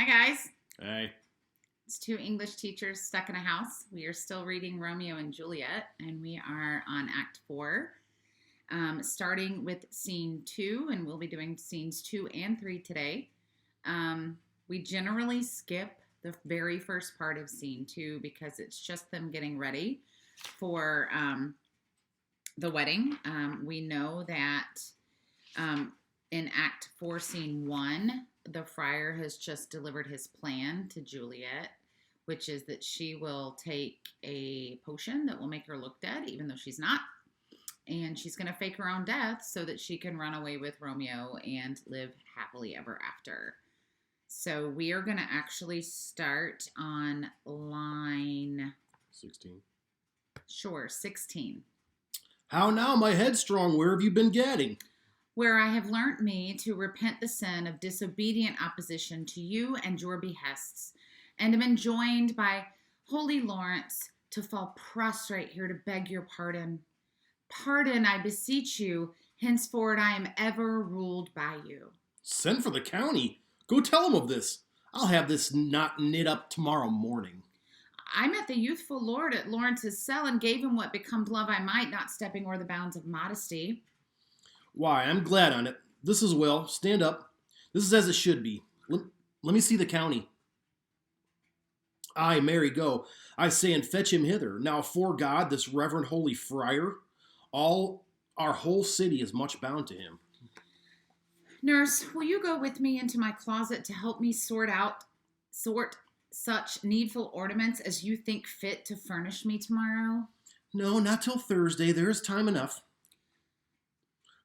Hi, guys. Hey. It's two English teachers stuck in a house. We are still reading Romeo and Juliet, and we are on Act 4, starting with Scene 2, and we'll be doing Scenes 2 and 3 today. We generally skip the very first part of Scene 2 because it's just them getting ready for the wedding. We know that in Act 4, Scene 1, the friar has just delivered his plan to Juliet, which is that she will take a potion that will make her look dead, even though she's not. And she's going to fake her own death so that she can run away with Romeo and live happily ever after. So we are going to actually start on line 16. Sure, 16. How now, my headstrong, where have you been gadding? Where I have learnt me to repent the sin of disobedient opposition to you and your behests, and am enjoined by holy Lawrence to fall prostrate here to beg your pardon. Pardon, I beseech you, henceforward I am ever ruled by you. Send for the county. Go tell him of this. I'll have this knot knit up tomorrow morning. I met the youthful lord at Lawrence's cell and gave him what becomed love I might, not stepping o'er the bounds of modesty. Why, I'm glad on it. This is well. Stand up. This is as it should be. Let me see the county. Aye, Mary, go. I say, and fetch him hither. Now, fore God, this reverend holy friar, our whole city is much bound to him. Nurse, will you go with me into my closet to help me sort such needful ornaments as you think fit to furnish me tomorrow? No, not till Thursday. There is time enough.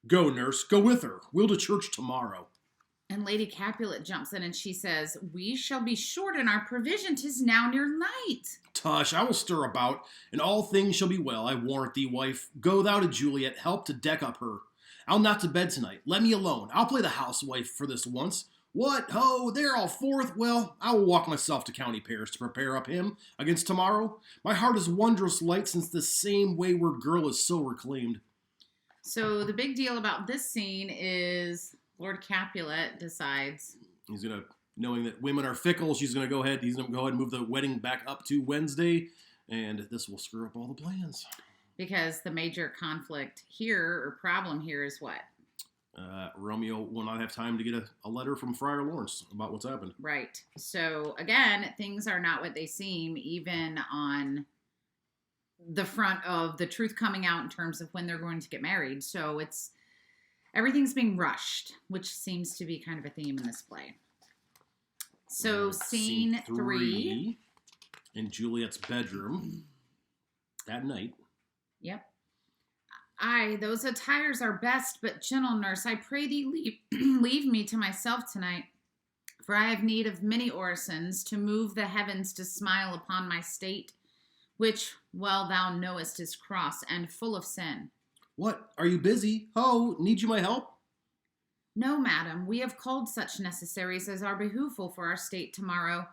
Go, nurse, go with her. We'll to church tomorrow. And Lady Capulet jumps in and she says, We shall be short in our provision. 'Tis now near night. Tush, I will stir about, and all things shall be well, I warrant thee, wife. Go thou to Juliet, help to deck up her. I'll not to bed tonight. Let me alone. I'll play the housewife for this once. What, ho, they're all forth? Well, I will walk myself to County Pairs to prepare up him against tomorrow. My heart is wondrous light since this same wayward girl is so reclaimed. So the big deal about this scene is Lord Capulet decides he's going to, knowing that women are fickle, he's going to go ahead and move the wedding back up to Wednesday, and this will screw up all the plans. Because the major conflict here, or problem here, is what? Romeo will not have time to get a letter from Friar Lawrence about what's happened. Right. So, again, things are not what they seem, even on the front of the truth coming out in terms of when they're going to get married. So everything's being rushed, which seems to be kind of a theme in this play. So scene 3 in Juliet's bedroom that night. Yep. Aye, those attires are best, but gentle nurse, I pray thee leave me to myself tonight, for I have need of many orisons to move the heavens to smile upon my state, which, well thou knowest, is cross and full of sin. What, are you busy? Ho, need you my help? No, madam, we have culled such necessaries as are behooveful for our state tomorrow.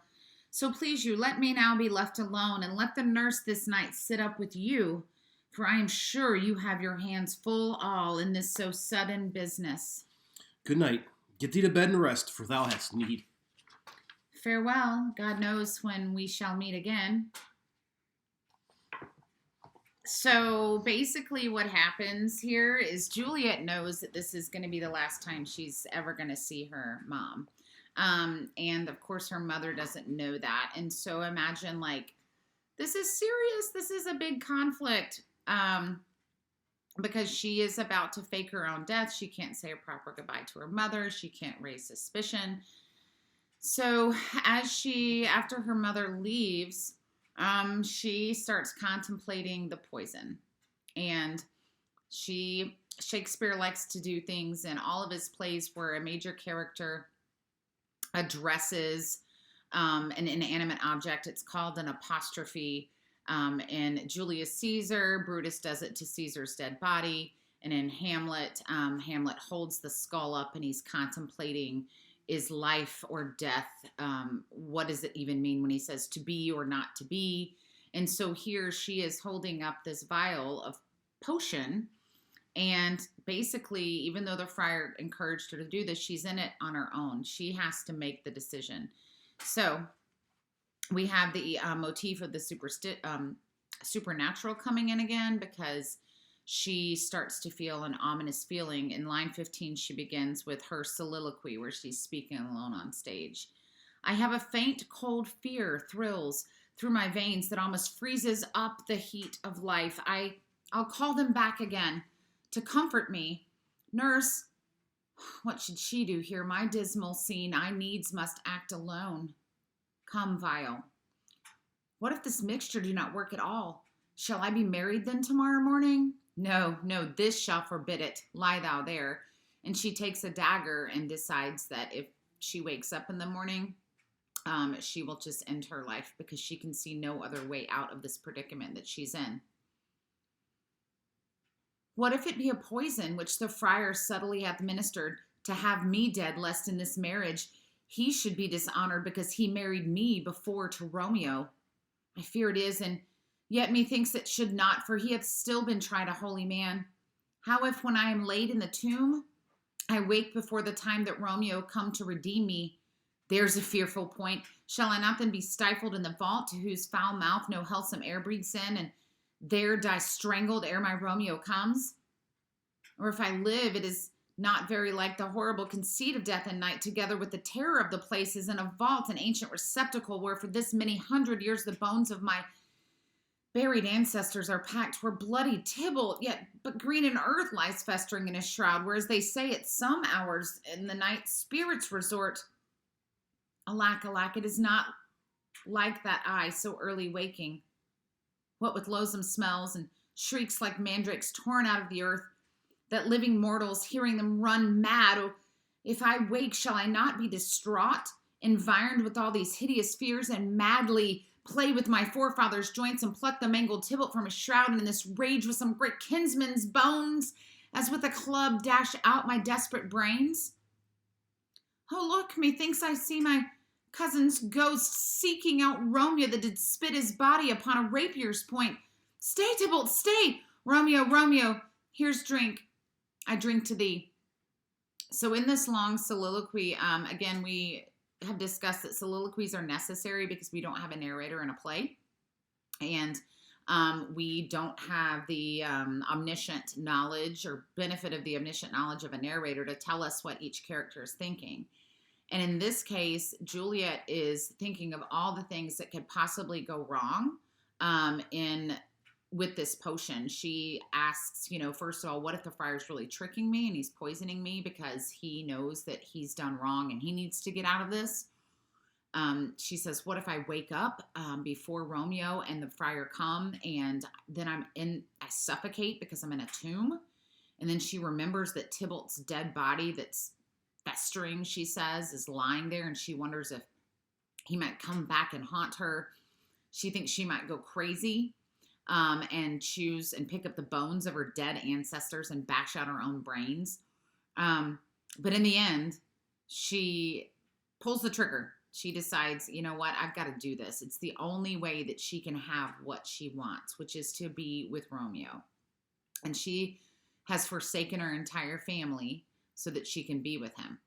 So please you, let me now be left alone, and let the nurse this night sit up with you, for I am sure you have your hands full all in this so sudden business. Good night. Get thee to bed and rest, for thou hast need. Farewell. God knows when we shall meet again. So basically what happens here is Juliet knows that this is going to be the last time she's ever going to see her mom. And of course her mother doesn't know that. And so imagine this is serious. This is a big conflict. Because she is about to fake her own death. She can't say a proper goodbye to her mother. She can't raise suspicion. So after her mother leaves, she starts contemplating the poison. And Shakespeare likes to do things in all of his plays where a major character addresses an inanimate object. It's called an apostrophe. In Julius Caesar, Brutus does it to Caesar's dead body. And in Hamlet, Hamlet holds the skull up and he's contemplating, is life or death? What does it even mean when he says to be or not to be? And so here she is holding up this vial of potion. And basically, even though the friar encouraged her to do this, she's in it on her own. She has to make the decision. So we have the motif of the supernatural coming in again because she starts to feel an ominous feeling. In line 15, she begins with her soliloquy where she's speaking alone on stage. I have a faint, cold fear thrills through my veins that almost freezes up the heat of life. I'll call them back again to comfort me. Nurse, what should she do here? My dismal scene, I needs must act alone. Come, vial. What if this mixture do not work at all? Shall I be married then tomorrow morning? No, no, this shall forbid it. Lie thou there. And she takes a dagger and decides that if she wakes up in the morning, she will just end her life because she can see no other way out of this predicament that she's in. What if it be a poison which the friar subtly hath ministered to have me dead, lest in this marriage he should be dishonored because he married me before to Romeo? I fear it is, and yet methinks it should not, for he hath still been tried a holy man. How if when I am laid in the tomb, I wake before the time that Romeo come to redeem me? There's a fearful point. Shall I not then be stifled in the vault, to whose foul mouth no wholesome air breathes in, and there die strangled ere my Romeo comes? Or if I live, it is not very like the horrible conceit of death and night, together with the terror of the places in a vault, an ancient receptacle, where for this many 100 years the bones of my buried ancestors are packed, where bloody Tybalt, yet but green in earth, lies festering in his shroud, where, as they say, at some hours in the night spirits resort. Alack, alack, it is not like that I, so early waking. What with loathsome smells and shrieks like mandrakes torn out of the earth, that living mortals, hearing them, run mad. Oh, if I wake, shall I not be distraught, environed with all these hideous fears, and madly play with my forefathers' joints and pluck the mangled Tybalt from his shroud, and in this rage with some great kinsman's bones, as with a club, dash out my desperate brains? Oh, look, methinks I see my cousin's ghost seeking out Romeo that did spit his body upon a rapier's point. Stay, Tybalt, stay! Romeo, Romeo, here's drink. I drink to thee. So in this long soliloquy, again, we have discussed that soliloquies are necessary because we don't have a narrator in a play. And we don't have the omniscient knowledge or benefit of the omniscient knowledge of a narrator to tell us what each character is thinking. And in this case, Juliet is thinking of all the things that could possibly go wrong with this potion. She asks, first of all, what if the friar's really tricking me and he's poisoning me because he knows that he's done wrong and he needs to get out of this? She says, what if I wake up before Romeo and the friar come, and then I suffocate because I'm in a tomb? And then she remembers that Tybalt's dead body that's festering, she says, is lying there, and she wonders if he might come back and haunt her. She thinks she might go crazy and choose and pick up the bones of her dead ancestors and bash out her own brains. But in the end, she pulls the trigger. She decides, you know what, I've got to do this. It's the only way that she can have what she wants, which is to be with Romeo. And she has forsaken her entire family so that she can be with him.